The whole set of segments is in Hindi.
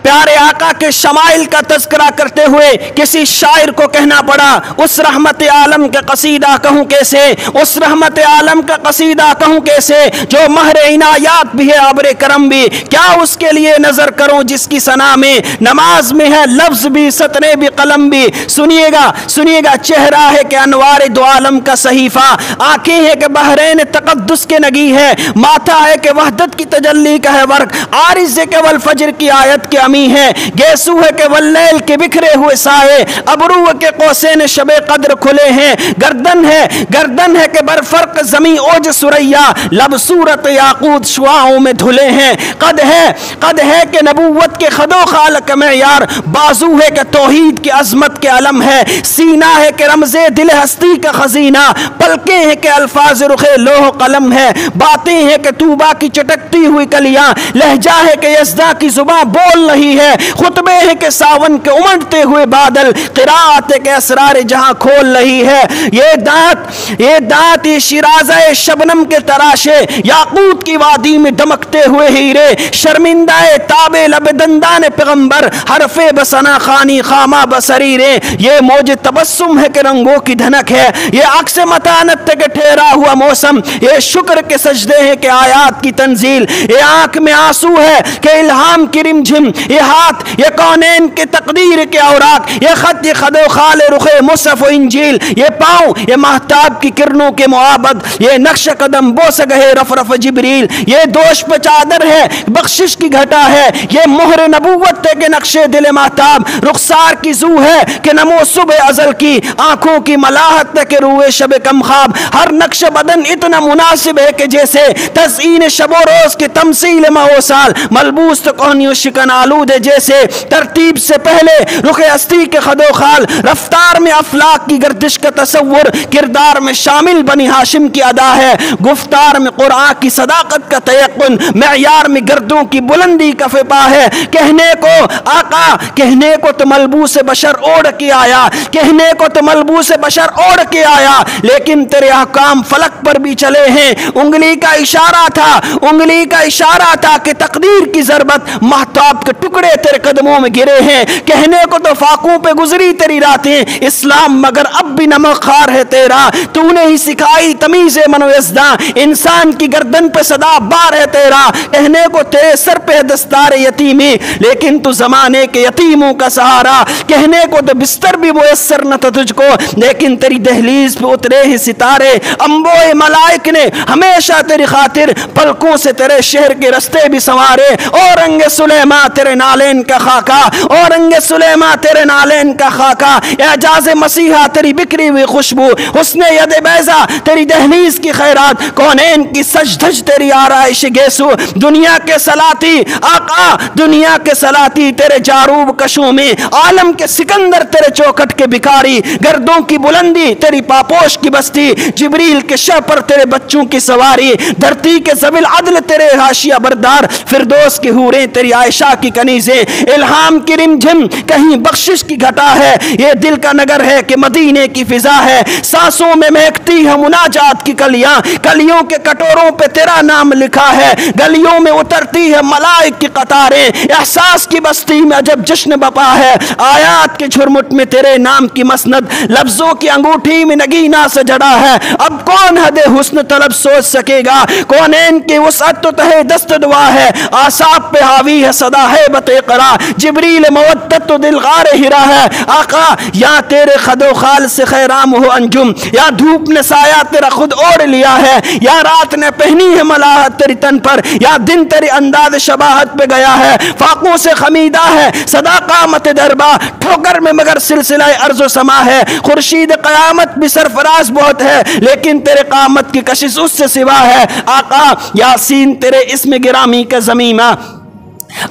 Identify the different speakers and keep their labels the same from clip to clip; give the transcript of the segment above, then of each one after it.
Speaker 1: प्यारे आका के शमाइल का तज़किरा करते हुए किसी शायर को कहना पड़ा, उस रहमत आलम का कसीदा कहूँ कैसे, उस रहमत आलम का कसीदा कहूँ कैसे जो महर इनायात भी है आबरे करम भी, क्या उसके लिए नजर करूँ जिसकी सना में नमाज में है लफ्ज भी सतरे भी कलम भी। सुनिएगा सुनिएगा, चेहरा है कि अनवार दो आलम का सहीफा, आंखें है कि बहरैन तकद्दुस के नगी है, माथा है कि वहदत की तजल्ली का है वर्क, आरिज़ है कि वल फजर की आयत के अमी है, गेसू है कि वल्लैल के बिखरे हुए साए, अबरू है कि कौसैन शबे कद्र खुले हैं, गर्दन है कि बरफर्क जमी ओज सुरैया, लब सूरत याकूत शुआओं में धुले हैं, कद है कि नबूवत के खदो खालक में यार, बाजू है कि तौहीद की अजमत के अलम है, सीना है कि रमज़े दिल हस्ती का खजीना, पलके हैं कि अल्फाज रुखे लोह कलम है, बातें हैं कि तूबा की चटकती हुई कलियां, लहजा है कि यज़दा की जुबां बोल रही है, खुतबे हैं कि सावन के उमड़ते हुए बादल, क़िराअत है कि असरार जहां खोल रही है, ये दांत ये शिराज़े शबनम के तराशे, याकूत की वादी में दमकते हुए हीरे, शर्मिंदाए ताबे लबदंदान पैगंबर, हरफे बसना खानी खामा बसरीरे, ये मौज तबस्सुम है कि रंगों की धनक है, ये अक्स मतानत के ठहरा हुआ मौसम, ये शुक्र के सजदे हैं कि आयात की तंजील, ये आंख में आंसू है कि इल्हाम की रिमझिम, ये हाथ ये कौनैन के तकदीर के औराक, ये खत ये खदो खाल रुखे मुसफ़ इंजील, ये पाँव ये महताब की किरणों के मुआबद, ये नक्श कदम बोस गहे रफ रफ जिब्रील, ये दोष पे चादर है बख्शिश की घटा है, ये मोहर नबूवत है कि नक्शे दिल महताब, रुखसार की जू है कि नमो सुबह अजल की, आंखों की मलाहत के रूए शब कम ख्वाब, हर नक्श बदन इतना मुनासिब है कि जैसे तज़ीन शबो रोज के तमसील महो साल, मलबूस तो कोहनियों शिकन आलूद है जैसे, तरतीब से पहले रुख अस्ती के खदो खाल, रफ्तार में अफलाक की गर्दिश का तसव्वुर, किरदार में शामिल बनी हाशिम की अदा है, गुफ्तार में कुरान की सदाकत का तयक्कुन, मेयार में गर्दों की बुलंदी का फिपा है, कहने को आका कहने को तो मलबूस बशर ओढ़ के आया, कहने को तो मलबूस बशर ओढ़ के आया, लेकिन तेरे अहकाम फलक पर भी चले हैं, उंगली का इशारा था कि तकदीर की ज़रबत महताब के टुकड़े तेरे कदमों में गिरे हैं, कहने को तो फाकों पे गुजरी तेरी रातें इस्लाम मगर अब भी नमक खार है तेरा, तूने ही सिखाई तमीज़े मनोयज़दा, इंसान की गर्दन पे सदा बार है तेरा, कहने को तेरे सर पे दस्तार यतीमी, लेकिन तू जमाने के यतीमों का सहारा, कहने को तो बिस्तर भी मुयस्सर न था तुझको, लेकिन तेरी दहलीज पे उतरे ही सितारे, अंबोए मलाइक ने हमेशा तेरी खातिर पलकों से तेरे शहर के रस्ते भी संवारे, औरंगे सुलेमा तेरे नालेन का खाका, औरंगे सुलेमा तेरे नालेन का खाका, एजाज़े मसीहा तेरी बिखरी हुई खुशबू, हुस्ने यद बैजा तेरी दहलीज की खैरात, कौनैन की सज धज तेरी आराइश गेसू, दुनिया के सलाती आका दुनिया के सलाती तेरे जारूब कशों में, आलम के सिकंदर तेरे चौखट के भिखारी, गर्दों की बुलंदी तेरी पापोश की बस्ती, जिब्रील के शह पर तेरे बच्चों की सवारी, धरती के ज़बिल अदल तेरे हाशिया बरदार, फिरदौस की हूरें तेरी आयशा की कनीज़ें, इल्हाम की रिमझिम कहीं बख्शिश की घटा है, ये दिल का नगर है कि मदीने की फिजा है, सांसों में महकती है मुनाजात की कलियां, कलियों के कटोरों पे तेरा नाम लिखा है, गलियों में उतरती है मलाइक की कतारें, एहसास की बस्ती में जब जश्न बपा है, आयात के झुरमुट में तेरे नाम की मसनद, लफ्जों की अंगूठी में नगीना से जड़ा है, अब कौन हद हुस्न तलब सोच सकेगा, कौनैन की वसअत तो तहे दस्त दुआ है, आसाब पे हावी है सदा है बतेकरा, जिब्रील मवद्दत तो दिलगार हिरा है, आका या तेरे खदो खाल से खैराम हो अंजुम, या धूप ने साया तेरा खुद ओढ़ लिया है, या रात ने पहनी है मलाहत तेरी तन पर, या दिन तेरी अंदाज शबाहत पे गया है, फाकों से खमीदा है सदा कामत दरबा, ठोकर में मगर सिलसिला अर्ज़ो समा है, खुर्शीद क़यामत भी सरफराज बहुत है, लेकिन तेरे कामत की कशिश उससे सिवा है, आका यासीन तेरे इसमें गिरामी का ज़मीमा,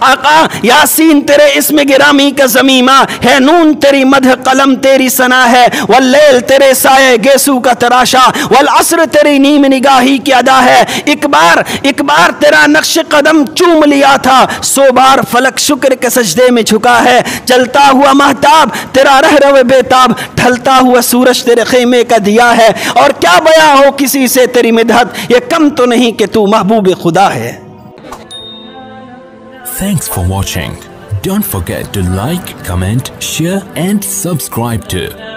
Speaker 1: आका यासीन तेरे इसमें गिरामी का ज़मीमा है, नून तेरी मध कलम तेरी सना है, वल्लैल तेरे साये गेसू का तराशा, वल असर तेरी नीम निगाही की अदा है, एक बार तेरा नक्श कदम चूम लिया था, 100 बार फलक शुक्र के सजदे में झुका है, जलता हुआ महताब तेरा रह रवे बेताब, ढलता हुआ सूरज तेरे खेमे का दिया है, और क्या बयां हो किसी से तेरी मिदहत, ये कम तो नहीं कि तू महबूब खुदा है।
Speaker 2: Thanks for watching. Don't forget to like, comment, share and subscribe to